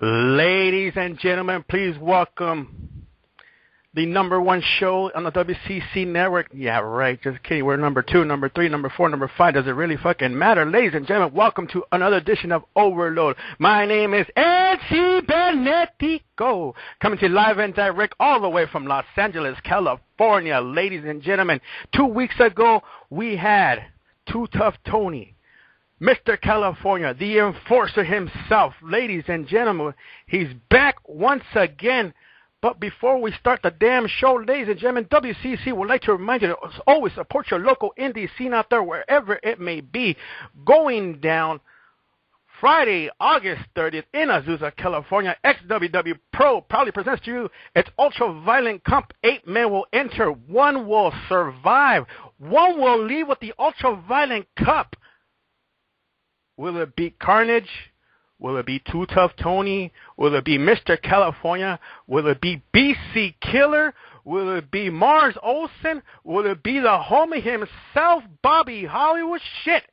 Ladies and gentlemen, please welcome the number one show on the WCC network. Yeah, right. Just kidding. We're number 2, number 3, number 4, number 5. Does it really fucking matter? Ladies and gentlemen, welcome to another edition of Overload. My name is EL.CIBERNETICO, coming to you live and direct all the way from Los Angeles, California. Ladies and gentlemen, 2 weeks ago, we had Too Tough Tony, Mr. California, the enforcer himself. Ladies and gentlemen, he's back once again. But before we start the damn show, ladies and gentlemen, WCC would like to remind you to always support your local indie scene out there, wherever it may be. Going down Friday, August 30th in Azusa, California, XWW Pro proudly presents to you its ultra-violent comp. 8 men will enter, 1 will survive, 1 will leave with the ultra-violent cup. Will it be Carnage? Will it be Too Tough Tony? Will it be Mr. California? Will it be BC Killer? Will it be Mars Olsen? Will it be the homie himself, Bobby Hollywood? Shit.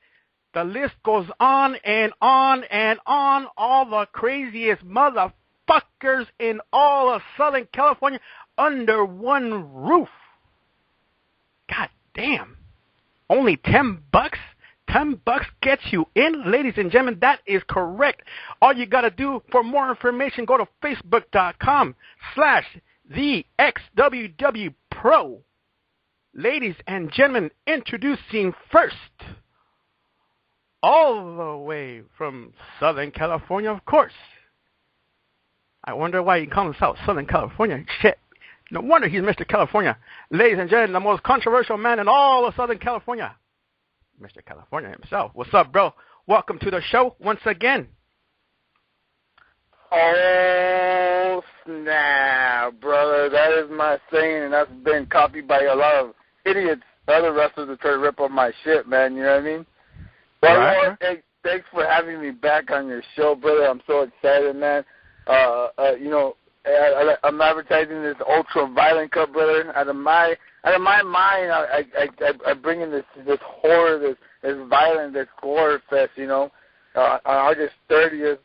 The list goes on and on and on. All the craziest motherfuckers in all of Southern California under one roof. God damn. Only $10? $10 gets you in, ladies and gentlemen. That is correct. All you got to do for more information, go to facebook.com/thexwwpro. Ladies and gentlemen, introducing first, all the way from Southern California, of course. I wonder why you call him Southern California. Shit. No wonder he's Mr. California. Ladies and gentlemen, the most controversial man in all of Southern California, Mr. California himself. What's up, bro? Welcome to the show once again. Oh, snap, brother. That is my saying, and that's been copied by a lot of idiots, other wrestlers that try to rip up my shit, man. You know what I mean? Well, right. Thanks for having me back on your show, brother. I'm so excited, man. I'm advertising this ultra-violent cup, brother. Out of my mind, I bring in this horror, this violence, this gore fest, on August 30th,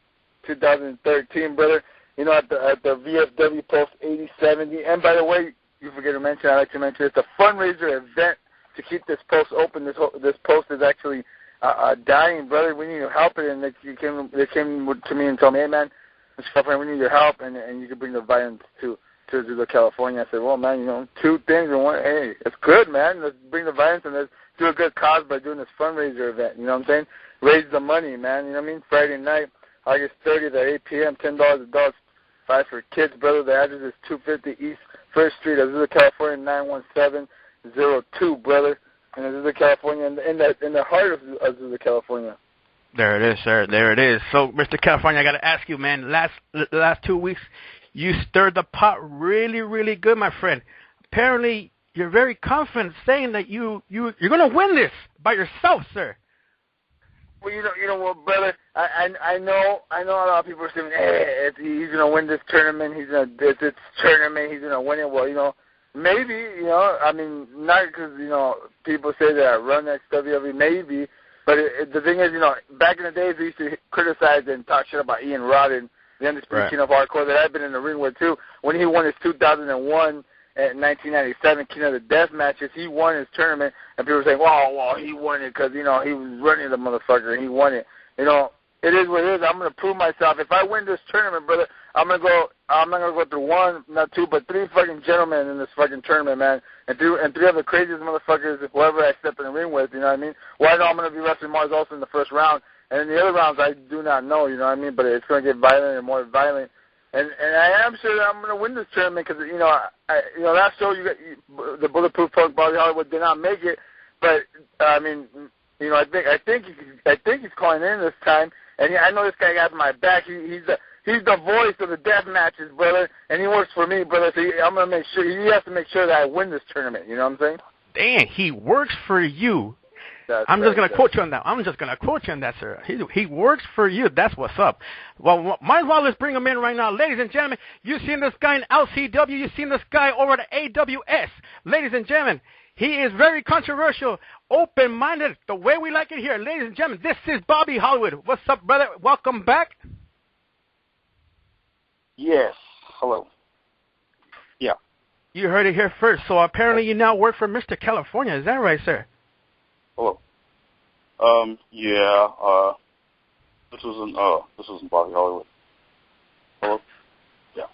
2013, brother. At the VFW Post 8070. And by the way, you forget to mention, I like to mention, it's a fundraiser event to keep this post open. This post is actually dying, brother. We need your help. And they came to me and told me, hey, man, Mr. California, we need your help, and you can bring the violence to California. I said, well, man, 2 things in one. Hey, it's good, man. Let's bring the violence and let's do a good cause by doing this fundraiser event. You know what I'm saying? Raise the money, man. You know what I mean? Friday night, August 30th at 8 p.m., $10 adults, 5 for kids, brother. The address is 250 East 1st Street, Azusa, California, 91702, brother. In Azusa, California, in the heart of Azusa, California. There it is, sir. There it is. So, Mr. California, I got to ask you, man, the last 2 weeks, you stirred the pot really, really good, my friend. Apparently, you're very confident saying that you're going to win this by yourself, sir. Well, you know what, brother? I know a lot of people are saying, hey, he's going to win this tournament. He's going to this tournament. He's going to win it. Well, maybe, I mean, not because, people say that I run XWW, maybe. But the thing is, back in the days, we used to criticize and talk shit about Ian Rodden, the Undisputed King of Hardcore, that I've been in the ring with, too. When he won his 2001 and 1997 King of the Death matches, he won his tournament, and people were saying, well, he won it because, he was running the motherfucker, and he won it. It is what it is. I'm going to prove myself. If I win this tournament, brother, I'm not going to go through 1, not 2, but 3 fucking gentlemen in this fucking tournament, man. And 3 of the craziest motherfuckers, whoever I step in the ring with, you know what I mean? Well, I know I'm going to be wrestling Mars also in the first round. And in the other rounds, I do not know, you know what I mean? But it's going to get violent and more violent. And I am sure that I'm going to win this tournament because, last show, the Bulletproof Punk Bobby Hollywood did not make it. But, I mean, I think he's calling in this time. And I know this guy got my back. He's the voice of the death matches, brother, and he works for me, brother. So I'm gonna make sure he has to make sure that I win this tournament. You know what I'm saying? Dang, he works for you. I'm just gonna quote you on that. I'm just gonna quote you on that, sir. He works for you. That's what's up. Well, might as well let's bring him in right now, ladies and gentlemen. You've seen this guy in LCW. You've seen this guy over at AWS, ladies and gentlemen. He is very controversial, open-minded, the way we like it here. Ladies and gentlemen, this is Bobby Hollywood. What's up, brother? Welcome back. Yes. Hello. Yeah. You heard it here first. So apparently you now work for Mr. California. Is that right, sir? Hello. Yeah. This wasn't Bobby Hollywood. Hello. Yeah.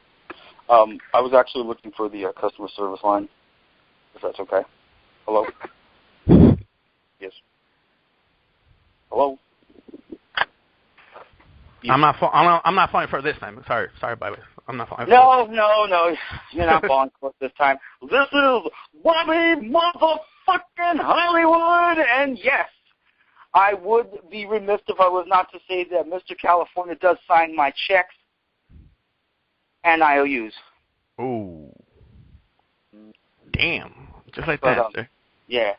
I was actually looking for the customer service line, if that's okay. Hello. Yes. Hello. I'm not falling for this time. Sorry, Bobby. I'm not falling. No. You're not falling for it this time. This is Bobby motherfucking Hollywood, and yes, I would be remiss if I was not to say that Mr. California does sign my checks and IOUs. Ooh. Damn. Just like that, sir. Yeah.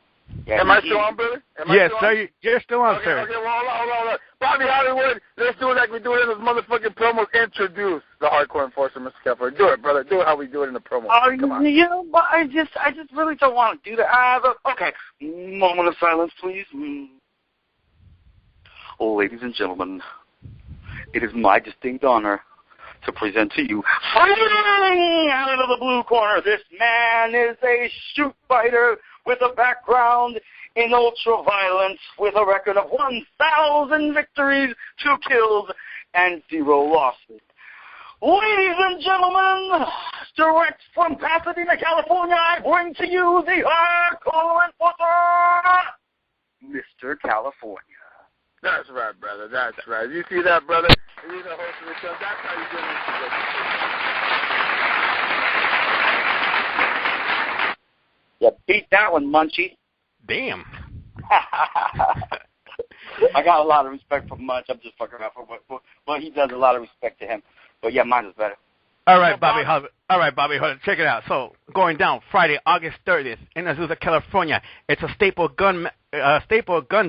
Am I still on, brother? Yes, sir. You're still on, sir. Okay, well, hold on. Bobby Hollywood, let's do it like we do it in those motherfucking promos. Introduce the Hardcore Enforcer, Mr. California. Do it, brother. Do it how we do it in the promo. Come on. You know, but I just really don't want to do that. Okay. Moment of silence, please. Ladies and gentlemen, it is my distinct honor to present to you, fighting out of the blue corner, this man is a shoot fighter with a background in ultra-violence, with a record of 1,000 victories, 2 kills, and 0 losses. Ladies and gentlemen, direct from Pasadena, California, I bring to you the Hardcore Enforcer, Mr. California. That's right, brother. That's right. You see that, brother? You're the host of the show. That's how you do it. You beat that one, Munchie. Damn. I got a lot of respect for Munch. I'm just fucking around but he does a lot of respect to him. But yeah, mine is better. All right, Bobby. Check it out. So going down Friday, August 30th in Azusa, California. It's a staple gun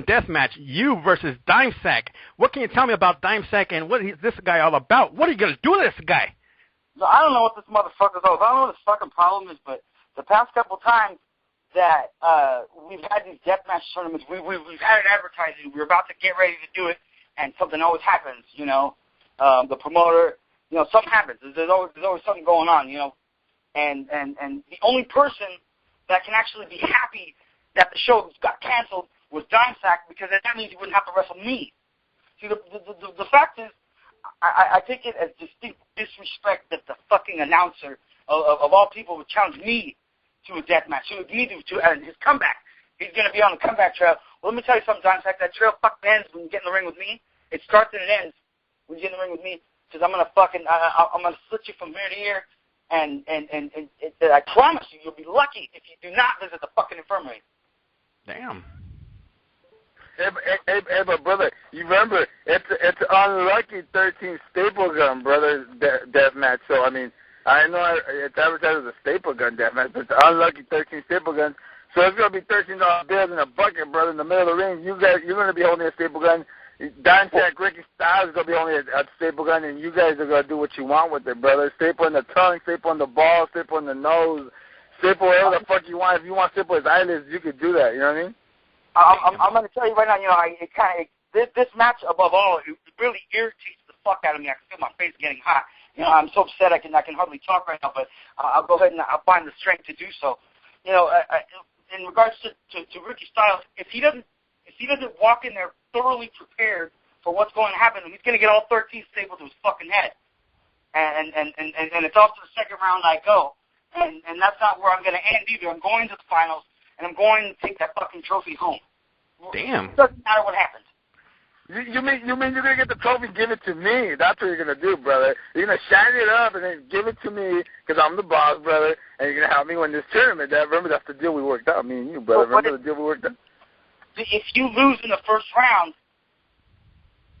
death match. You versus Dime Sack. What can you tell me about Dime Sack and what is this guy all about? What are you gonna do to this guy? No, I don't know what this motherfucker's all about. I don't know what his fucking problem is, but the past couple times that we've had these deathmatch tournaments, we've had it advertising. We're about to get ready to do it, and something always happens. You know, the promoter. You know, something happens. There's always something going on, you know. And the only person that can actually be happy that the show got canceled was Dime Sack, because that means he wouldn't have to wrestle me. See, the fact is, I take it as distinct disrespect that the fucking announcer of all people would challenge me to a death match. And his comeback. He's going to be on the comeback trail. Well, let me tell you something, Dime Sack. That trail fucking ends when you get in the ring with me. It starts and it ends when you get in the ring with me. Because I'm gonna slit you from here to here, and I promise you'll be lucky if you do not visit the fucking infirmary. Damn. Hey, but brother, you remember it's unlucky 13 staple gun, brother, death match. So I mean, I know it's advertised as a staple gun death match, but it's unlucky 13 staple guns. So it's gonna be $13 bills in a bucket, brother, in the middle of the ring. You're gonna be holding a staple gun. Dime Sack, Ricky Styles is going to be only a staple gun, and you guys are going to do what you want with it, brother. Staple in the tongue, staple in the balls, staple in the nose, staple whatever the fuck you want. If you want to staple his eyelids, you could do that, you know what I mean? I'm going to tell you right now, you know, this match, above all, it really irritates the fuck out of me. I can feel my face getting hot. You know, I'm so upset I can hardly talk right now, but I'll go ahead and I'll find the strength to do so. You know, in regards to Ricky Styles, if he doesn't walk in there thoroughly prepared for what's going to happen, he's going to get all 13 stapled to his fucking head. And it's off to the second round I go. And that's not where I'm going to end either. I'm going to the finals, and I'm going to take that fucking trophy home. Damn. It doesn't matter what happens. You mean you're going to get the trophy and give it to me? That's what you're going to do, brother. You're going to shine it up and then give it to me because I'm the boss, brother, and you're going to help me win this tournament. Remember, that's the deal we worked out, me and you, brother. Remember the deal we worked out? If you lose in the first round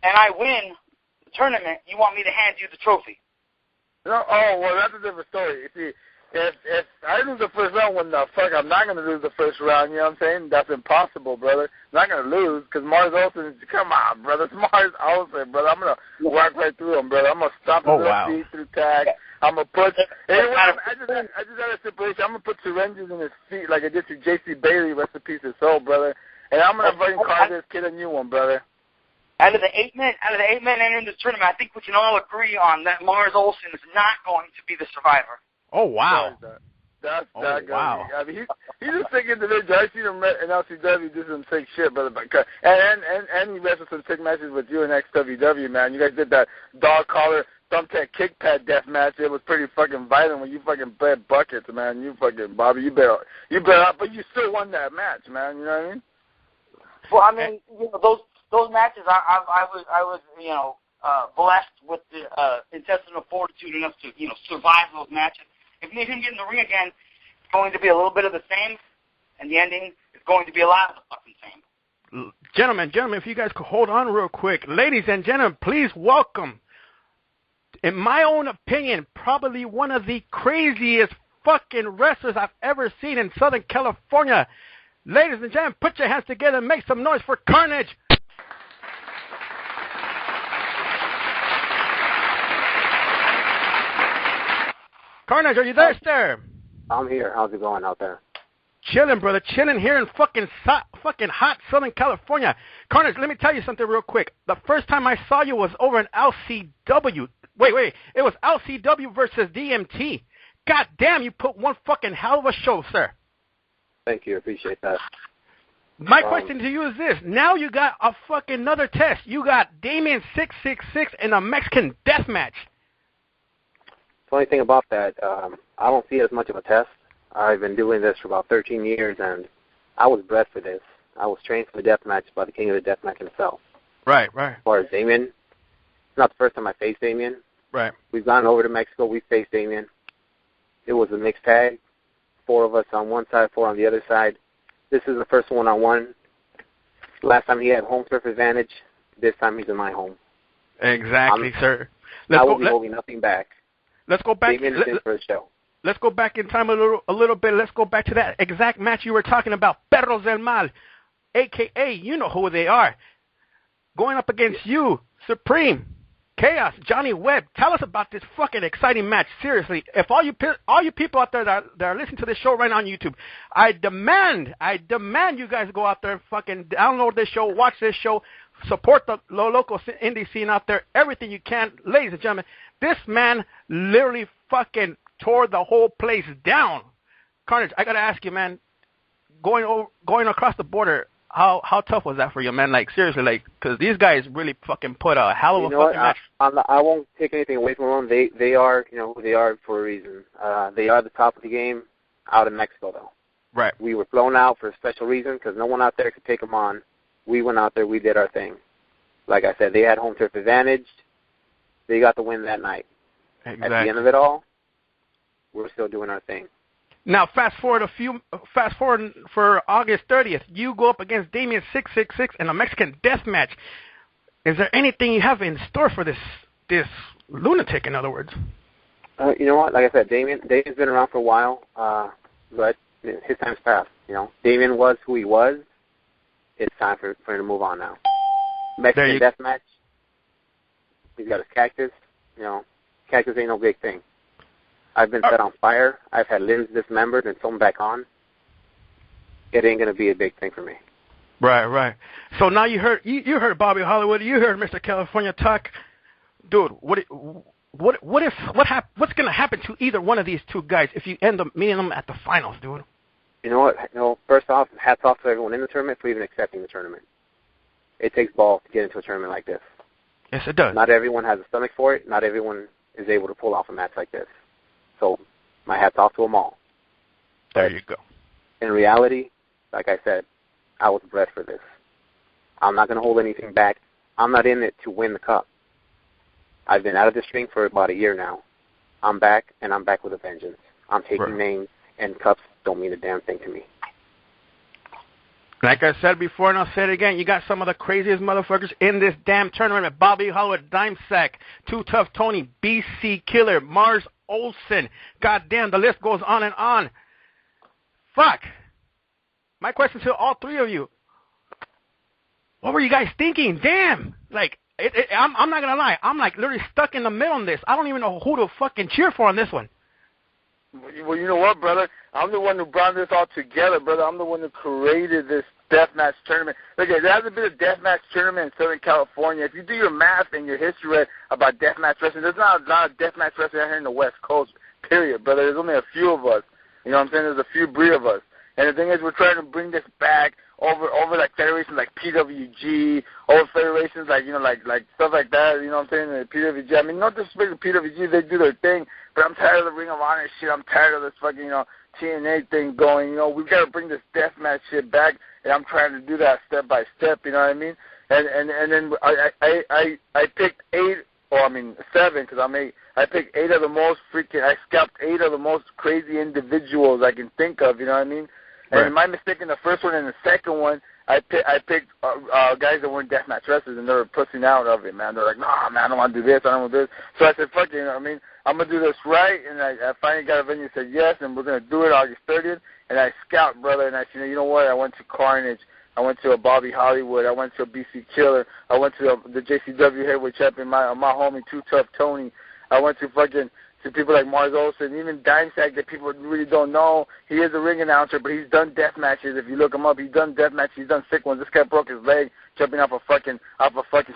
and I win the tournament, you want me to hand you the trophy. No, well, that's a different story. You see, if I lose the first round, when the fuck, I'm not going to lose the first round, you know what I'm saying? That's impossible, brother. I'm not going to lose because Mars Olsen, come on, brother. It's Mars Olsen, brother. I'm going to walk right through him, brother. I'm going to stop his feet through tag. I'm going to put, I just had a stipulation. I'm going to put syringes in his feet like I did to J.C. Bailey, rest in peace his soul, brother. And I'm going to fucking carve this kid a new one, brother. Out of the eight men entering this tournament, I think we can all agree on that Mars Olsen is not going to be the survivor. Oh, wow. That's not good. Wow. I mean, he's just sick individual. I seen him in LCW do some sick shit, brother. And he wrestled some sick matches with you in XWW, man. You guys did that dog collar thumbtack kick pad death match. It was pretty fucking violent when you fucking bled buckets, man. You fucking Bobby, you bet out, but you still won that match, man. You know what I mean? Well, I mean, you know, those matches, I was blessed with the intestinal fortitude enough to, you know, survive those matches. If you need him get in the ring again, it's going to be a little bit of the same, and the ending is going to be a lot of the fucking same. Gentlemen, if you guys could hold on real quick. Ladies and gentlemen, please welcome, in my own opinion, probably one of the craziest fucking wrestlers I've ever seen in Southern California. Ladies and gentlemen, put your hands together and make some noise for Carnage. Carnage, are you there, sir? I'm here. How's it going out there? Chilling, brother. Chilling here in fucking hot Southern California. Carnage, let me tell you something real quick. The first time I saw you was over in LCW. Wait. It was LCW versus DMT. God damn, you put one fucking hell of a show, sir. Thank you. Appreciate that. My question to you is this. Now you got a fucking another test. You got Damien 666 in a Mexican death match. The only thing about that, I don't see it as much of a test. I've been doing this for about 13 years, and I was bred for this. I was trained for the death match by the king of the death match himself. Right. As far as Damien, it's not the first time I faced Damien. Right. We've gone over to Mexico. We faced Damien. It was a mixed tag, 4 of us on one side, 4 on the other side. This is the first one-on-one. Last time he had home turf advantage. This time he's in my home. Exactly, sir. I will be holding nothing back. Let's go back. Damien is in for the show. Let's go back in time a little bit. Let's go back to that exact match you were talking about. Perros del Mal, a.k.a. you know who they are. Going up against you, Supreme, Chaos, Johnny Webb. Tell us about this fucking exciting match. Seriously, if all you people out there that are listening to this show right now on YouTube, I demand you guys go out there and fucking download this show, watch this show, support the local indie scene out there, everything you can. Ladies and gentlemen, this man literally fucking tore the whole place down. Carnage, I gotta ask you, man, going across the border, how tough was that for you, man? Like, seriously, like, because these guys really fucking put a hell of a fucking match. I won't take anything away from them. They are, you know, who they are for a reason. They are the top of the game out in Mexico, though. Right. We were flown out for a special reason because no one out there could take them on. We went out there. We did our thing. Like I said, they had home turf advantage. They got the win that night. Exactly. At the end of it all, we're still doing our thing. Now, fast forward for August 30th. You go up against Damien 666 in a Mexican death match. Is there anything you have in store for this lunatic, in other words? You know what? Like I said, Damien's been around for a while, but his time's passed. You know, Damien was who he was. It's time for him to move on now. Mexican death match. He's got his cactus. You know, cactus ain't no big thing. I've been set on fire. I've had limbs dismembered and sewn back on. It ain't going to be a big thing for me. Right. So now you heard Bobby Hollywood. You heard Mr. California talk, dude. What's going to happen to either one of these two guys if you end up meeting them at the finals, dude? You know what? First off, hats off to everyone in the tournament for even accepting the tournament. It takes balls to get into a tournament like this. Yes, it does. Not everyone has a stomach for it. Not everyone is able to pull off a match like this. So my hat's off to them all. There you go. In reality, like I said, I was bred for this. I'm not going to hold anything back. I'm not in it to win the cup. I've been out of this ring for about a year now. I'm back, and I'm back with a vengeance. I'm taking names, and cups don't mean a damn thing to me. Like I said before, and I'll say it again, you got some of the craziest motherfuckers in this damn tournament. Bobby Hollywood, Dime Sack, Too Tough Tony, BC Killer, Mars Olsen. Goddamn, the list goes on and on. Fuck. My question to all three of you, what were you guys thinking? Damn. Like, I'm not going to lie. I'm like literally stuck in the middle on this. I don't even know who to fucking cheer for on this one. Well, you know what, brother? I'm the one who brought this all together, brother. I'm the one who created this deathmatch tournament. Look, there hasn't been a deathmatch tournament in Southern California. If you do your math and your history right about deathmatch wrestling, there's not a lot of deathmatch wrestling out here in the West Coast, period, brother. There's only a few of us. You know what I'm saying? There's a few breed of us. And the thing is, we're trying to bring this back over like federations like PWG, over federations like, you know, like stuff like that, you know what I'm saying, the PWG. I mean, not disrespect to PWG, they do their thing, but I'm tired of the Ring of Honor shit. I'm tired of this fucking, you know, TNA thing going. You know, we've got to bring this deathmatch shit back, and I'm trying to do that step by step, you know what I mean? And then I picked 7, because I picked 8 of the most I scalped 8 of the most crazy individuals I can think of, you know what I mean? And right. my mistake in the first one and the second one, I picked guys that weren't deathmatch wrestlers, and they were pussing out of it, man. They're like, nah, man, I don't want to do this, I don't want to do this. So I said, fuck it, you know what I mean? I'm going to do this right, and I finally got a venue and said yes, and we're going to do it August 30th. And I scalped, brother, and I said, you know what? I went to Carnage. I went to a Bobby Hollywood. I went to a BC Killer. I went to the JCW heavyweight champion, my homie, Too Tough Tony. I went to people like Mars Olsen, even Dimesag that people really don't know. He is a ring announcer, but he's done death matches. If you look him up, he's done death matches. He's done sick ones. This guy broke his leg jumping off a fucking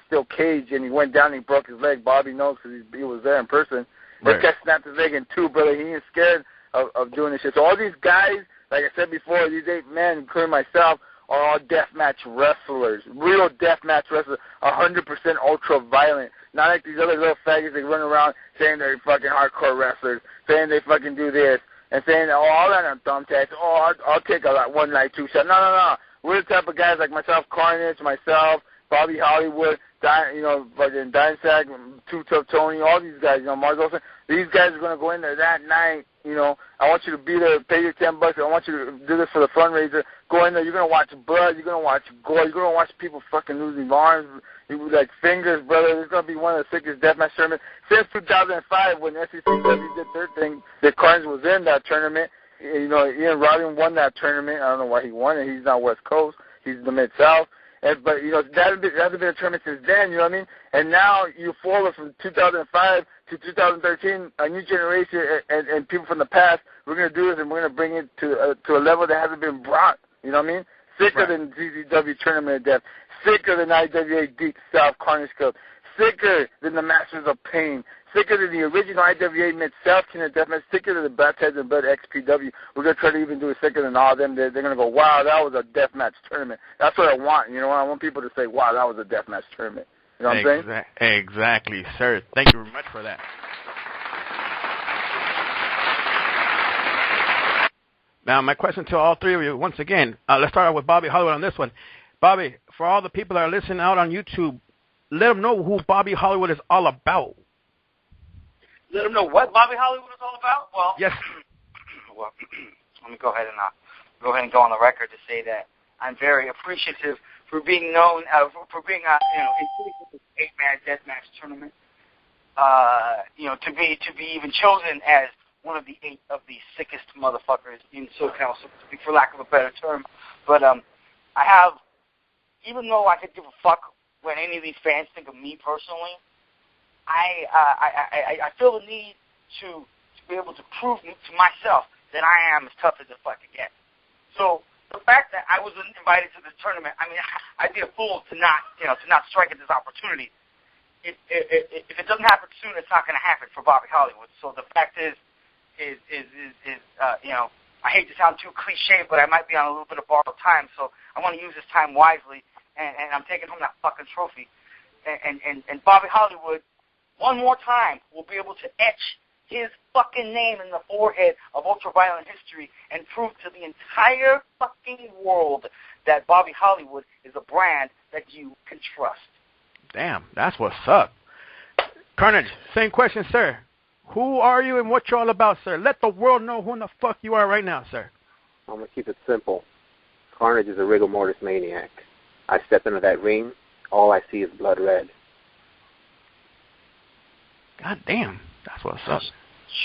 steel cage, and he went down and he broke his leg. Bobby knows because he was there in person. Right. This guy snapped his leg in two, brother. He ain't scared of doing this shit. So all these guys, like I said before, these 8 men, including myself, are all deathmatch wrestlers, real deathmatch wrestlers, 100% ultra violent. Not like these other little faggots that run around saying they're fucking hardcore wrestlers, saying they fucking do this, and saying, oh, all that on thumbtacks, oh, I'll take a one night 2 shot. No. We're the type of guys like myself, Carnage, myself, Bobby Hollywood, fucking Dimesag, Too Tough Tony, all these guys, you know, Mars Olsen. These guys are going to go in there that night, you know. I want you to be there, pay your $10. I want you to do this for the fundraiser. Go in there. You're going to watch blood. You're going to watch gore. You're going to watch people fucking losing arms, like fingers, brother. It's going to be one of the sickest deathmatch tournaments since 2005 when SECW did their thing. That Carnage was in that tournament. You know, Ian Rodden won that tournament. I don't know why he won it. He's not West Coast. He's the Mid-South. But, you know, that hasn't been a tournament since then, you know what I mean? And now you forward from 2005 to 2013, a new generation and people from the past, we're going to do this and we're going to bring it to a level that hasn't been brought, you know what I mean? Sicker than CZW Tournament of Death, sicker than IWA Deep South Carnage Club, sicker than the Masters of Pain, sicker than the original IWA Mid-South King of Deathmatch, sicker than the Batheads and Blood XPW. We're going to try to even do it sicker than all of them. They're going to go, wow, that was a deathmatch tournament. That's what I want. You know, I want people to say, wow, that was a deathmatch tournament. You know what I'm saying? Exactly, sir. Thank you very much for that. Now, my question to all 3 of you, once again, let's start out with Bobby Hollywood on this one. Bobby, for all the people that are listening out on YouTube, let them know who Bobby Hollywood is all about. Let them know what Bobby Hollywood is all about? Well, yes. Well, let me go ahead and go on the record to say that I'm very appreciative for being known, for being, included in this 8-man deathmatch tournament. To be even chosen as one of the 8 of the sickest motherfuckers in SoCal, so to speak, for lack of a better term. But I have, even though I could give a fuck what any of these fans think of me personally, I feel the need to be able to prove to myself that I am as tough as the fuck it gets. So the fact that I was invited to this tournament, I mean, I'd be a fool to not strike at this opportunity. If it doesn't happen soon, it's not going to happen for Bobby Hollywood. So the fact is I hate to sound too cliche, but I might be on a little bit of borrowed time, so I want to use this time wisely, and I'm taking home that fucking trophy. And Bobby Hollywood, one more time, will be able to etch his fucking name in the forehead of ultraviolent history and prove to the entire fucking world that Bobby Hollywood is a brand that you can trust. Damn, that's what's up. Carnage, same question, sir. Who are you and what you're all about, sir? Let the world know who in the fuck you are right now, sir. I'm going to keep it simple. Carnage is a rigor mortis maniac. I step into that ring, all I see is blood red. God damn, that's what's up.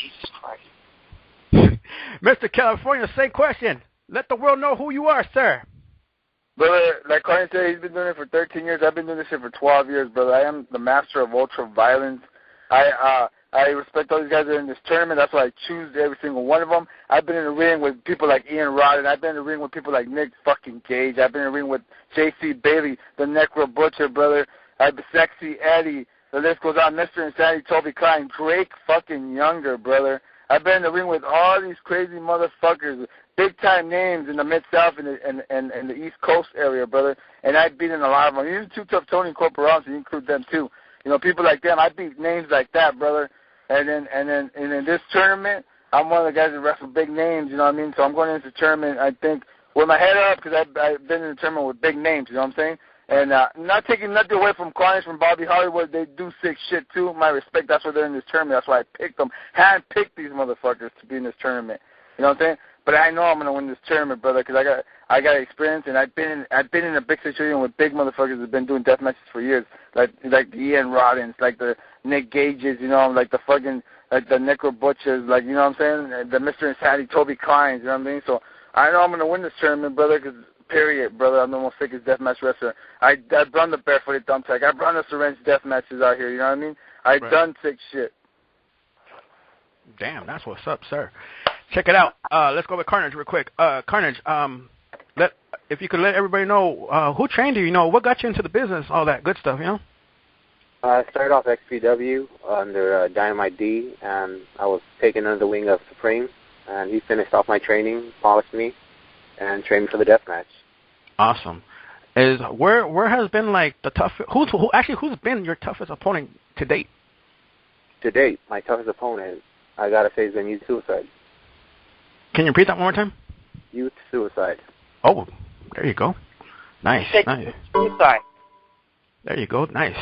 Jesus Christ. Mr. California, same question. Let the world know who you are, sir. Brother, like Carnage said, he's been doing it for 13 years. I've been doing this shit for 12 years, brother. I am the master of ultra violence. I respect all these guys that are in this tournament. That's why I choose every single one of them. I've been in the ring with people like Ian Rodden. I've been in the ring with people like Nick fucking Gage. I've been in the ring with J.C. Bailey, the Necro Butcher, brother. I've been Sexy Eddie. The list goes on. Mr. Insanity, Toby Klein, Drake fucking Younger, brother. I've been in the ring with all these crazy motherfuckers, big-time names in the Mid-South and the East Coast area, brother. And I've beaten a lot of them. Even Too Tough Tony and Corporals, you include them too. You know, people like them, I beat names like that, brother. And in this tournament, I'm one of the guys that wrestle big names, you know what I mean? So I'm going into the tournament, I think, with my head up because I've been in the tournament with big names, you know what I'm saying? And not taking nothing away from Carnage, from Bobby Hollywood. They do sick shit, too. My respect, that's why they're in this tournament. That's why I picked them. Hand-picked these motherfuckers to be in this tournament. You know what I'm saying? But I know I'm going to win this tournament, brother, because I got experience, and I've been in a big situation with big motherfuckers that have been doing death matches for years, like the Ian Roddens, like the Nick Gages, you know, like the fucking, like the Necro Butchers, like, you know what I'm saying, the Mr. Insanity, Toby Kleins, you know what I mean? So I know I'm going to win this tournament, brother, because, period, brother, I'm the most sickest deathmatch wrestler. I've run the barefooted thumbtack. I've run the syringe death matches out here, you know what I mean? I've done sick shit. Damn, that's what's up, sir. Check it out. Let's go with Carnage real quick. Carnage, if you could let everybody know who trained you, you know, what got you into the business, all that good stuff, you know? I started off XPW under Dynamite D, and I was taken under the wing of Supreme, and he finished off my training, polished me, and trained me for the death match. Awesome. Where has been like the toughest? Who's been your toughest opponent to date? To date, my toughest opponent, I gotta say, has been Youth Suicide. Can you repeat that one more time? Youth Suicide. Oh, there you go. Nice. Suicide. There you go. Nice.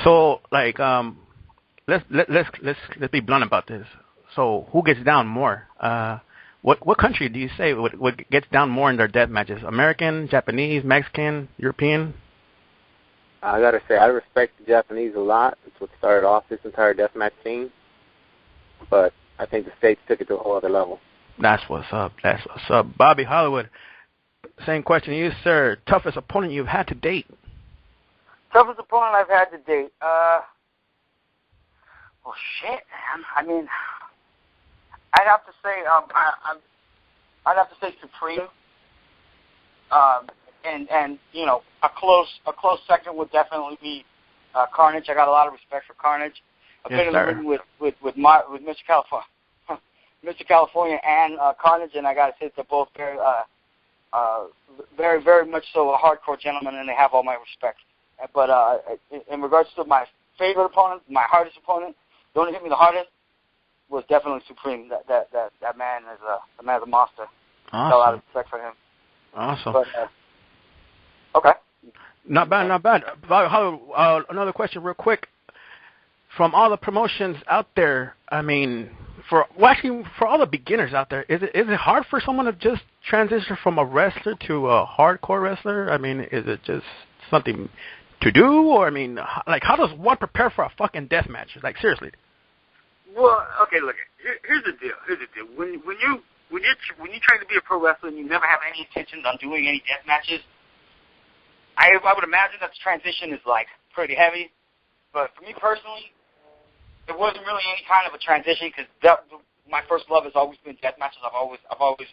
So, like, let's be blunt about this. So, who gets down more? What country do you say what gets down more in their death matches? American, Japanese, Mexican, European? I gotta say, I respect the Japanese a lot. It's what started off this entire deathmatch scene. But I think the States took it to a whole other level. That's what's up. Bobby Hollywood, same question to you, sir. Toughest opponent you've had to date? Toughest opponent I've had to date? Well, shit, man. I mean, I'd have to say, I'd have to say Supreme. And you know, a close second would definitely be Carnage. I got a lot of respect for Carnage. I've been in the ring with Mr. California, Mr. California and Carnage, and I got to say they're both very, very much so a hardcore gentleman, and they have all my respect. But in regards to my favorite opponent, my hardest opponent, the one who hit me the hardest was definitely Supreme. That man is a monster. Awesome. Got a lot of respect for him. Awesome. But, okay. Not bad. Hollywood, another question real quick. From all the promotions out there, I mean, for all the beginners out there, is it hard for someone to just transition from a wrestler to a hardcore wrestler? I mean, is it just something to do, or I mean, like, how does one prepare for a fucking death match? Like, seriously. Well, okay, look, here's the deal. When you try to be a pro wrestler and you never have any intentions on doing any death matches, I would imagine that the transition is like pretty heavy. But for me personally, there wasn't really any kind of a transition because my first love has always been death matches. I've always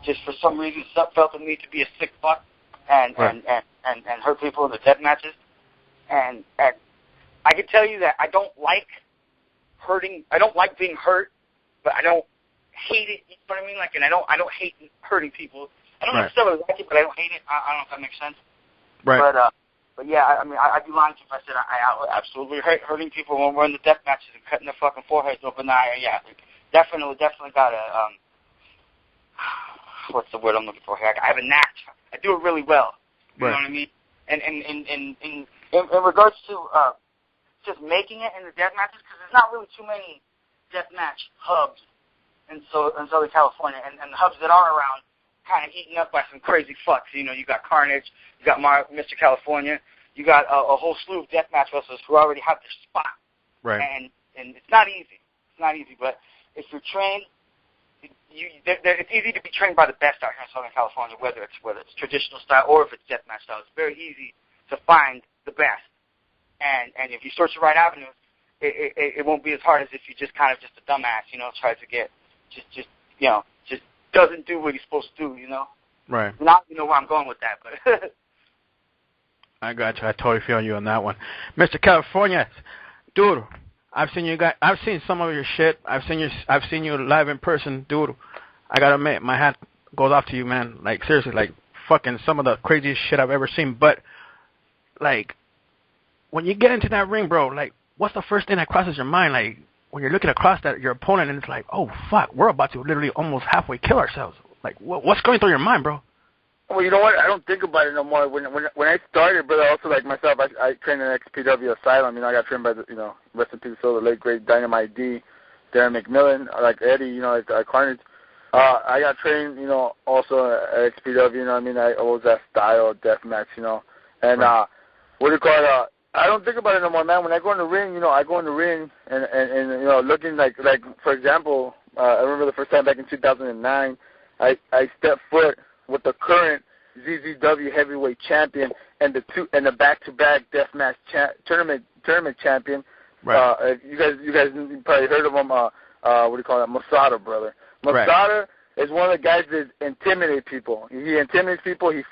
just for some reason felt the need to be a sick fuck and hurt people in the death matches. And I can tell you that I don't like hurting. I don't like being hurt, but I don't hate it. You know what I mean? Like, and I don't hate hurting people. I don't necessarily like it, but I don't hate it. I don't know if that makes sense. Right. But yeah, I mean, I'd be lying if I said I absolutely hate hurting people when we're in the death matches and cutting their fucking foreheads open. Yeah, definitely got a what's the word I'm looking for here? I have a knack. I do it really well. You know what I mean? And in regards to just making it in the death matches, because there's not really too many death match hubs in Southern California, and the hubs that are around kind of eaten up by some crazy fucks. You know, you got Carnage, you got Mr. California, you got a whole slew of deathmatch wrestlers who already have their spot. Right. And it's not easy. It's not easy, but if you're trained, it's easy to be trained by the best out here in Southern California, whether it's traditional style or if it's deathmatch style. It's very easy to find the best. And if you search the right avenues, it won't be as hard as if you just kind of just a dumbass, tries to get just doesn't do what he's supposed to do, Right. Now you know where I'm going with that, but. I got you. I totally feel you on that one, Mr. California, dude. I've seen you guys. I've seen some of your shit. I've seen you live in person, dude. I gotta admit, my hat goes off to you, man. Like seriously, like fucking some of the craziest shit I've ever seen. But like when you get into that ring, bro, like what's the first thing that crosses your mind? Like when you're looking across at your opponent and it's like, oh fuck, we're about to literally almost halfway kill ourselves. Like what's going through your mind, bro? Well, you know what? I don't think about it no more. When I started, brother, also like myself, I trained in XPW Asylum. I got trained by the, rest in peace, so the late great Dynamite D, Darren McMillan, like Eddie, like Carnage. I got trained, also at XPW. I was that style of deathmatch, and right. What do you call it? I don't think about it no more, man. When I go in the ring, I go in the ring and looking like for example, I remember the first time back in 2009, I stepped foot with the current ZZW heavyweight champion and the back-to-back deathmatch tournament champion. Right. You guys probably heard of him. What do you call it? Masada, brother. Masada is one of the guys that intimidate people. He intimidates people. He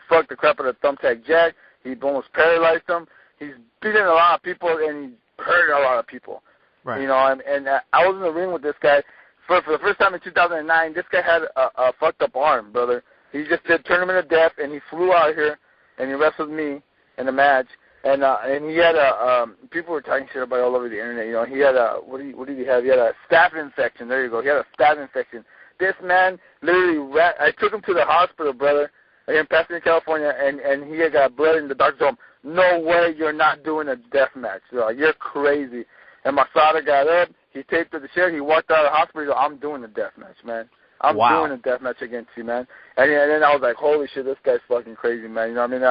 fucked the crap out of Thumbtack Jack. He almost paralyzed them. He's beaten a lot of people and he's hurt a lot of people. Right. And I was in the ring with this guy. For the first time in 2009, this guy had a fucked up arm, brother. He just did Tournament of Death, and he flew out here, and he wrestled me in a match. And he had people were talking shit about it all over the internet. He had what did he have? He had a staph infection. There you go. He had a staph infection. This man literally I took him to the hospital, brother, in Pasadena, California, and he had got blood in the doctor's home. No way, you're not doing a death match. You're crazy. And Masada got up. He taped to the chair. He walked out of the hospital. He said, I'm doing a death match, man. I'm doing a death match against you, man. And then I was like, holy shit, this guy's fucking crazy, man. You know what I mean?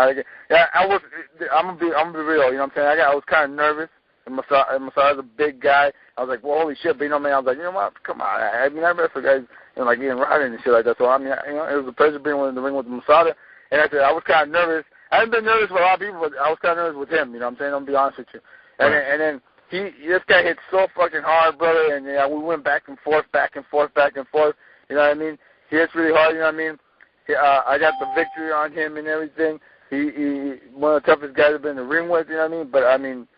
I'm gonna be real. You know what I'm saying? I was kind of nervous. And Masada's a big guy. I was like, well, holy shit. But man, I was like, you know what? Come on. I wrestle guys, like Ian Ryder and shit like that. So it was a pleasure being in the ring with Masada. And I said, I was kind of nervous. I haven't been nervous with a lot of people, but I was kind of nervous with him. You know what I'm saying? I'm gonna be honest with you. And then. This guy hit so fucking hard, brother, and we went back and forth. You know what I mean? He hits really hard. You know what I mean? I got the victory on him and everything. He one of the toughest guys I've been in the ring with. You know what I mean? But I'm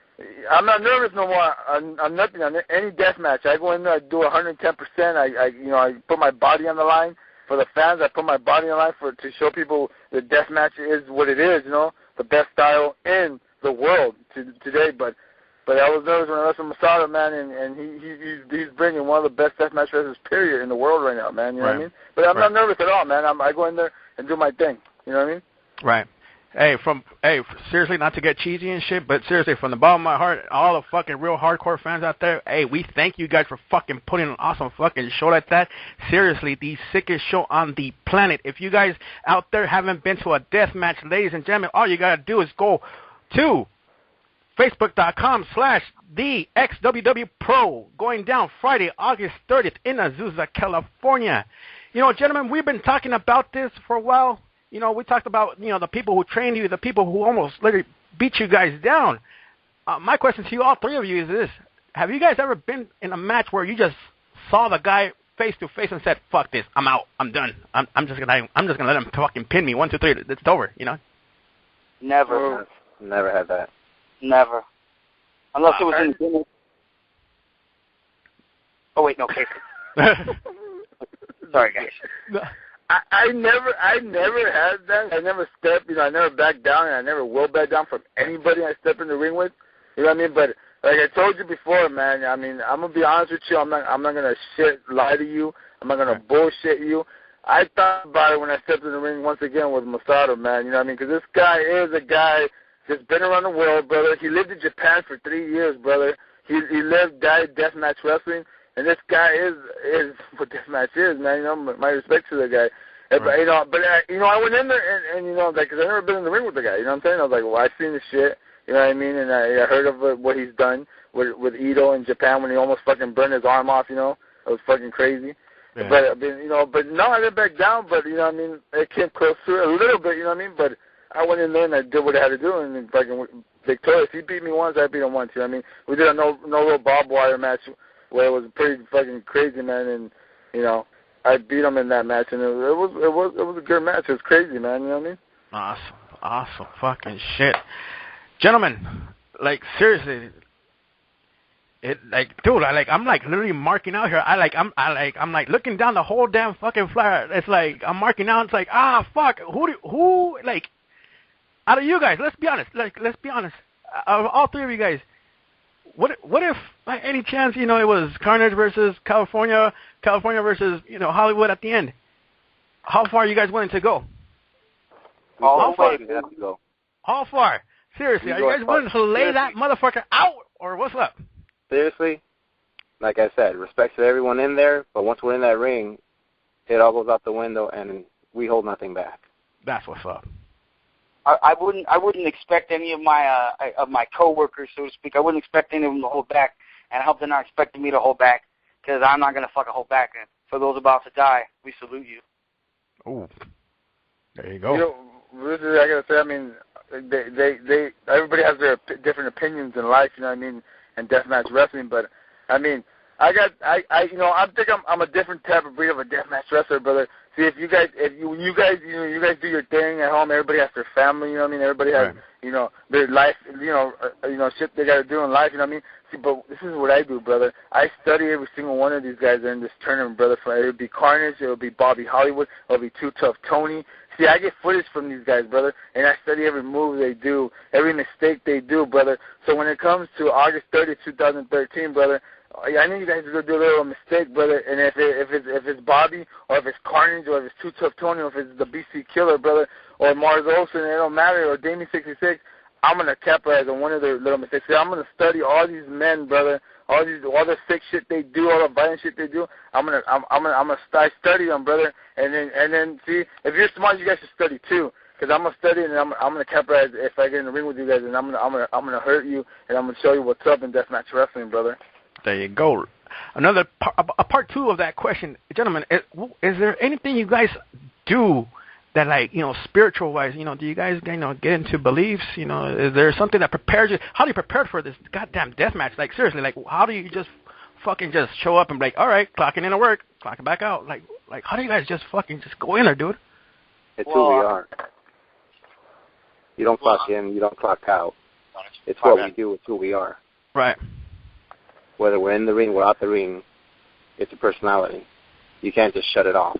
not nervous no more. I'm nothing on any death match. I go in there, I do 110%. I put my body on the line for the fans. I put my body on the line to show people the death match is what it is. The best style in the world today. But I was nervous when I wrestled Masada, man, and he's bringing one of the best deathmatch wrestlers, period, in the world right now, man. You know what I mean? But I'm not nervous at all, man. I go in there and do my thing. You know what I mean? Right. Hey, seriously, not to get cheesy and shit, but seriously, from the bottom of my heart, all the fucking real hardcore fans out there, hey, we thank you guys for fucking putting an awesome fucking show like that. Seriously, the sickest show on the planet. If you guys out there haven't been to a death match, ladies and gentlemen, all you gotta do is go to Facebook.com/TheXWWPro, going down Friday, August 30th in Azusa, California. Gentlemen, we've been talking about this for a while. We talked about, the people who trained you, the people who almost literally beat you guys down. My question to you, all three of you, is this. Have you guys ever been in a match where you just saw the guy face to face and said, fuck this, I'm out, I'm done. I'm just gonna let him fucking pin me, 1, 2, 3, it's over, Never. Never had that. Never. Unless it was in the gimmick. Oh, wait, no, Casey. Sorry, guys. I never had that. I never stepped, I never backed down, and I never will back down from anybody I step in the ring with. You know what I mean? But like I told you before, man, I'm gonna be honest with you. I'm not gonna lie to you. I'm not gonna bullshit you. I thought about it when I stepped in the ring once again with Masada, man. You know what I mean? Because this guy is a guy that's been around the world, brother. He lived in Japan for 3 years, brother. He died deathmatch wrestling. And this guy is what deathmatch is, man. My respect to the guy. Right. But I went in there and because I've never been in the ring with the guy. You know what I'm saying? I was like, well, I've seen this shit. You know what I mean? And I heard of what he's done with Ito in Japan when he almost fucking burned his arm off. It was fucking crazy. Yeah. But no, I didn't back down. But I came close to it a little bit. You know what I mean? But I went in there and I did what I had to do, and fucking victorious. He beat me once, I beat him once. You know what I mean? We did a no real barbed wire match where it was pretty fucking crazy, man, and you know, I beat him in that match, and it was a good match. It was crazy, man. You know what I mean? Awesome, fucking shit, gentlemen. Like seriously, dude, I'm literally marking out here. I'm looking down the whole damn fucking flyer. It's like I'm marking out. It's like fuck. Who like out of you guys? Let's be honest. Let's be honest. Out of all three of you guys, what if by any chance it was Carnage versus California versus Hollywood at the end? How far are you guys willing to go? All the way. How far? Seriously, are you guys willing to lay that motherfucker out, or what's up? Seriously, like I said, respect to everyone in there, but once we're in that ring, it all goes out the window, and we hold nothing back. That's what's up. I wouldn't expect any of my coworkers, so to speak. I wouldn't expect any of them to hold back, and I hope they're not expecting me to hold back, because I'm not gonna fucking hold back. And for those about to die, we salute you. Oh, there you go. I gotta say, I mean, they everybody has their different opinions in life, you know what I mean, and deathmatch wrestling. But I mean, I think I'm a different type of breed of a deathmatch wrestler, brother. See, if you guys do your thing at home, everybody has their family, you know what I mean. Everybody has, their life, shit they gotta do in life, you know what I mean. See, but this is what I do, brother. I study every single one of these guys that are in this tournament, brother. It would be Carnage, it would be Bobby Hollywood, it would be Too Tough Tony. See, I get footage from these guys, brother, and I study every move they do, every mistake they do, brother. So when it comes to August 30th, 2013, brother, I know you guys are gonna do a little mistake, brother. And if it's Bobby, or if it's Carnage, or if it's Too Tough Tony, or if it's the BC Killer, brother, or Mars Olsen, it don't matter, or Damien 66, I'm gonna capitalize on one of their little mistakes. See, I'm gonna study all these men, brother. All the sick shit they do, all the violent shit they do. I'm gonna study them, brother. And then see, if you're smart, you guys should study too. Because I'm gonna study and I'm gonna capitalize if I get in the ring with you guys, and I'm gonna hurt you, and I'm gonna show you what's up in deathmatch wrestling, brother. There you go. Another part two of that question, gentlemen. Is there anything you guys do that, like, spiritual wise, do you guys, get into beliefs? Is there something that prepares you? How do you prepare for this goddamn deathmatch? Like, seriously, like, how do you just fucking just show up and be like, all right, clocking in to work, clocking back out? Like, how do you guys just fucking just go in there, dude? It's who we are. You don't clock in, you don't clock out. It's what we do, it's who we are. Right. Whether we're in the ring or out the ring, it's a personality. You can't just shut it off.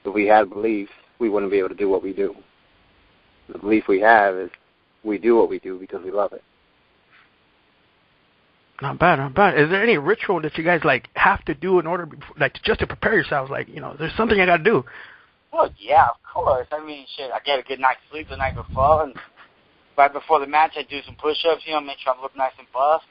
If we had beliefs, we wouldn't be able to do what we do. The belief we have is we do what we do because we love it. Not bad, not bad. Is there any ritual that you guys, like, have to do in order, like, just to prepare yourselves? Like, there's something you got to do. Well, yeah, of course. I mean, shit, I get a good night's sleep the night before, and right before the match, I do some push-ups, make sure I look nice and buff,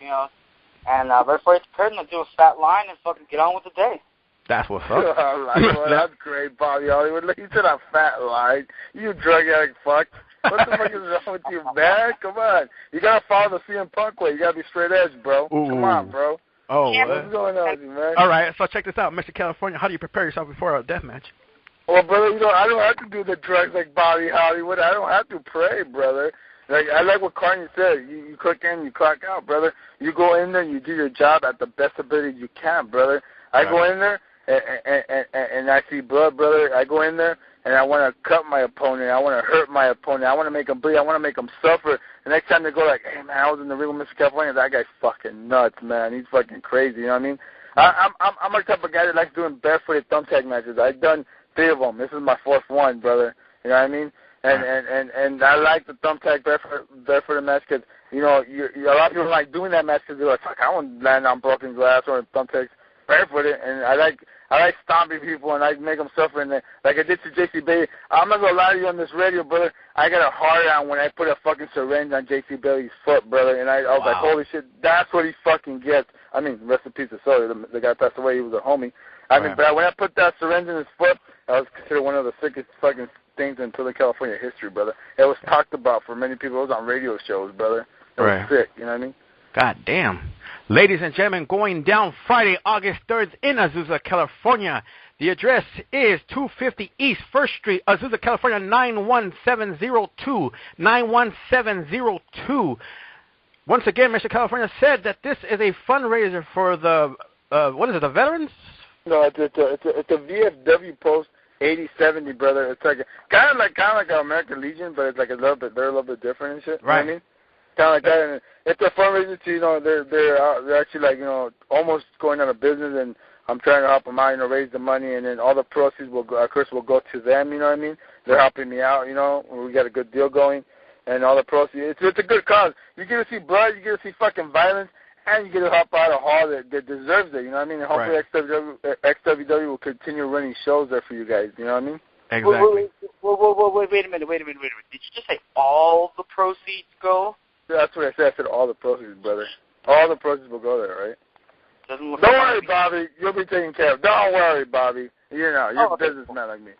and right before it's curtain, I do a fat line and fucking get on with the day. That's what's up. Well, that's great, Bobby Hollywood. Look, you said a fat line. You drug addict fuck. What the fuck is wrong with you, man? Come on. You got to follow the CM Punk way. You got to be straight edge, bro. Ooh. Come on, bro. Oh, what's going on with you, man? All right, so check this out, Mr. California. How do you prepare yourself before a death match? Well, brother, I don't have to do the drugs like Bobby Hollywood. I don't have to pray, brother. Like, I like what Carnage said. You click in, you clock out, brother. You go in there, you do your job at the best ability you can, brother. I go in there, and I see blood, brother. I go in there, and I want to cut my opponent. I want to hurt my opponent. I want to make him bleed. I want to make him suffer. The next time they go like, hey, man, I was in the ring with Mr. California. That guy's fucking nuts, man. He's fucking crazy, you know what I mean? I'm a type of guy that likes doing barefooted thumbtack matches. I've done 3 of them. This is my 4th one, brother. You know what I mean? And I like the thumbtack barefooted match because, a lot of people like doing that match because they're like, fuck, I don't land on broken glass or thumbtacks barefooted. And I like stomping people and I make them suffer. And like I did to JC Bailey. I'm not going to lie to you on this radio, brother. I got a hard on when I put a fucking syringe on JC Bailey's foot, brother. And I was like, holy shit, that's what he fucking gets. I mean, rest in peace, sorry, the guy passed away. He was a homie. I mean, but when I put that syringe in his foot, that was considered one of the sickest fucking things in Southern California history, brother. It was talked about for many people. It was on radio shows, brother. It was sick, you know what I mean? God damn. Ladies and gentlemen, going down Friday, August 3rd in Azusa, California, The address is 250 East 1st Street, Azusa, California, 91702. 91702. Once again, Mr. California said that this is a fundraiser for the, the veterans? No, it's a VFW Post 8070, brother. It's like kind of like our American Legion, but it's like they're a little bit different and shit. Right. You know what I mean? Kind of like that. And it's a fundraiser to, they're actually like, almost going out of business, and I'm trying to help them out, raise the money, and then all the proceeds will go, of course, will go to them. You know what I mean? They're helping me out. We got a good deal going, and all the proceeds. It's a good cause. You get to see blood, you get to see fucking violence, and you get to help out a hall that deserves it. You know what I mean? And hopefully XWW will continue running shows there for you guys. You know what I mean? Exactly. Wait a minute. Did you just say all the proceeds go? That's what I said. I said all the proceeds, brother. All the proceeds will go there, right? Don't worry, Bobby. You'll be taken care of. Don't worry, Bobby. You're a businessman like me.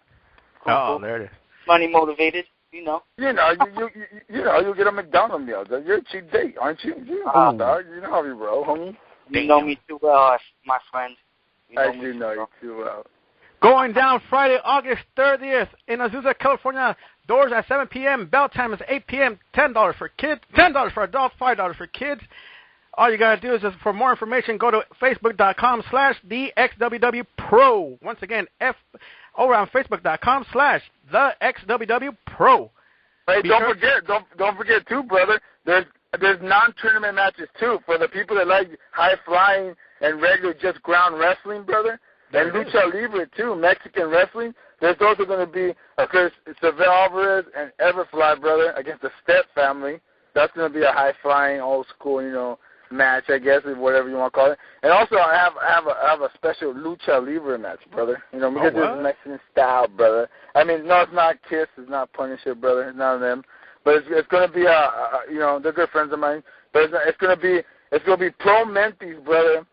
Cool. There it is. Money motivated, you get a McDonald's meal. You're a cheap date, aren't you? Dog. You know how we roll, homie. You know me too well, my friend. I do know you too well. Going down Friday, August 30th in Azusa, California. Doors at 7 p.m. Bell time is 8 p.m. $10 for kids, $10 for adults, $5 for kids. All you got to do is, for more information, go to facebook.com/thexwwpro. Once again, over on facebook.com/thexwwpro. Hey, don't forget too, brother. There's non-tournament matches too for the people that like high flying and regular just ground wrestling, brother. And Lucha Libre too, Mexican wrestling. There's also going to be, of course, Seville Alvarez and Everfly, brother, against the Step family. That's going to be a high flying, old school, match, I guess, whatever you want to call it. And also, I have a special Lucha Libre match, brother. We get this Mexican style, brother. I mean, no, it's not Kiss, it's not Punisher, brother. It's none of them. But it's going to be they're good friends of mine. But it's going to be Pro Mentis, brother,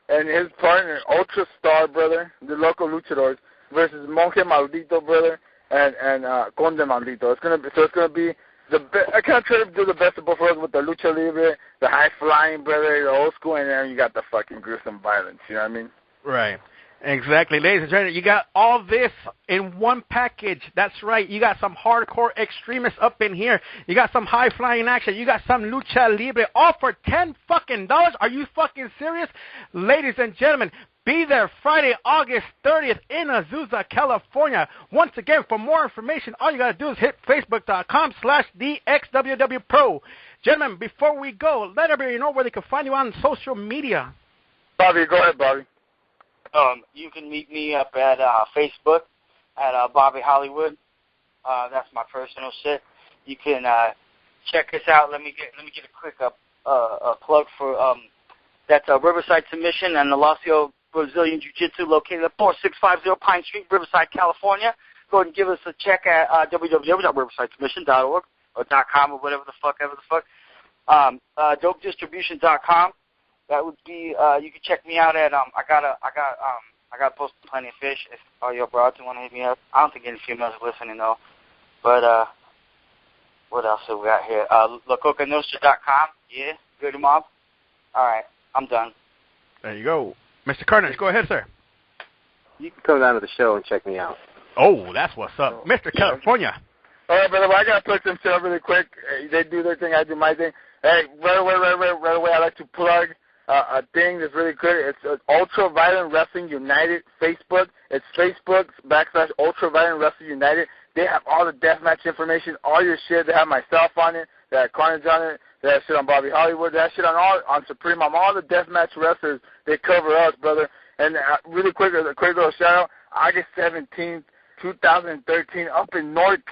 and his partner, Ultra Star, brother, the local luchadors, versus Monje Maldito, brother, and Conde Maldito. It's going to be I can't try to do the best of both worlds with the Lucha Libre, the high flying, brother, the old school, and then you got the fucking gruesome violence. You know what I mean? Right. Exactly. Ladies and gentlemen, you got all this in one package. That's right. You got some hardcore extremists up in here. You got some high-flying action. You got some Lucha Libre, all for $10 fucking dollars. Are you fucking serious? Ladies and gentlemen, be there Friday, August 30th in Azusa, California. Once again, for more information, all you got to do is hit facebook.com/thexwwpro. Gentlemen, before we go, let everybody know where they can find you on social media. Bobby, go ahead, Bobby. You can meet me up at Facebook at Bobby Hollywood. That's my personal shit. You can check us out. Let me get a quick plug for that's Riverside Submission and the Lacio Brazilian Jiu-Jitsu located at 4650 Pine Street, Riverside, California. Go ahead and give us a check at www.riversidesubmission.org or .com or whatever the fuck. DopeDistribution.com. That would be you can check me out at I got posted plenty of fish if all your broads want to hit me up. I don't think any females are listening though. But what else have we got here? LaCocaNostra.com. Yeah, good mob. All right, I'm done. There you go. Mr. Carnage, go ahead, sir. You can come down to the show and check me out. Oh, that's what's up. Mr. California. All right, brother, I got to plug some shit really quick. They do their thing, I do my thing. Hey, right away, I like to plug a thing that's really good. It's Ultra Violent Wrestling United Facebook. It's Facebook.com/Ultra Wrestling United. They have all the deathmatch information, all your shit. They have myself on it. They have Carnage on it. They have shit on Bobby Hollywood. They have shit on Supreme. On all the deathmatch wrestlers. They cover us, brother. And really quick, a quick little shout out. August 17th, 2013, up in Northern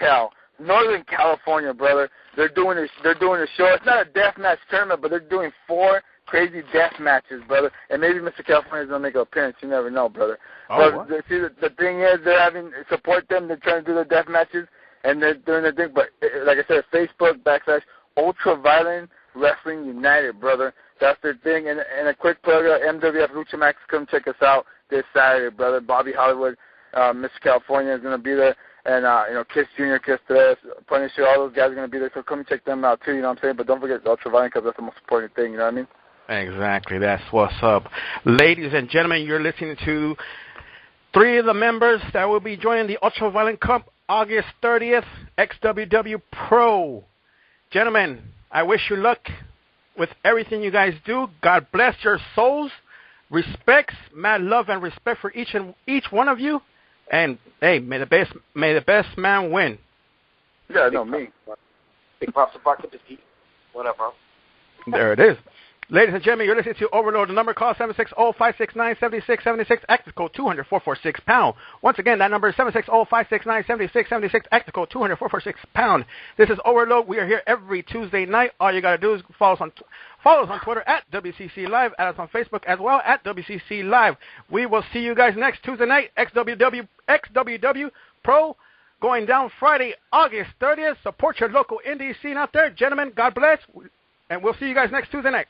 California, brother. They're doing a show. It's not a deathmatch tournament, but they're doing 4 crazy death matches, brother. And maybe Mr. California's going to make an appearance. You never know, brother. Oh, but see, the thing is, they're having support them. They're trying to do their death matches, and they're doing their thing. But like I said, Facebook.com/Ultra Violent Wrestling United, brother. That's their thing. And a quick plug, MWF Lucha Max, come check us out this Saturday, brother. Bobby Hollywood, Mr. California is going to be there. And, Kiss Jr., Kiss Tres, Punisher, all those guys are going to be there. So come check them out, too, you know what I'm saying? But don't forget Ultra Violent, because that's the most important thing, you know what I mean? Exactly. That's what's up. Ladies and gentlemen, you're listening to 3 of the members that will be joining the Ultraviolent Cup August 30th, XWW Pro. Gentlemen, I wish you luck with everything you guys do. God bless your souls. Respects, mad love and respect for each one of you. And hey, may the best man win. Yeah, no, me. Big props to Bucket Biscuit. Whatever. There it is. Ladies and gentlemen, you're listening to Overload. The number call 760-569-7676. Active code 200-446-pound. Once again, that number is 760-569-7676. Active code 200-446-pound. This is Overload. We are here every Tuesday night. All you got to do is follow us on Twitter at WCC Live. Add us on Facebook as well at WCC Live. We will see you guys next Tuesday night. XWW Pro going down Friday, August 30th. Support your local indie scene out there. Gentlemen, God bless. And we'll see you guys next Tuesday night.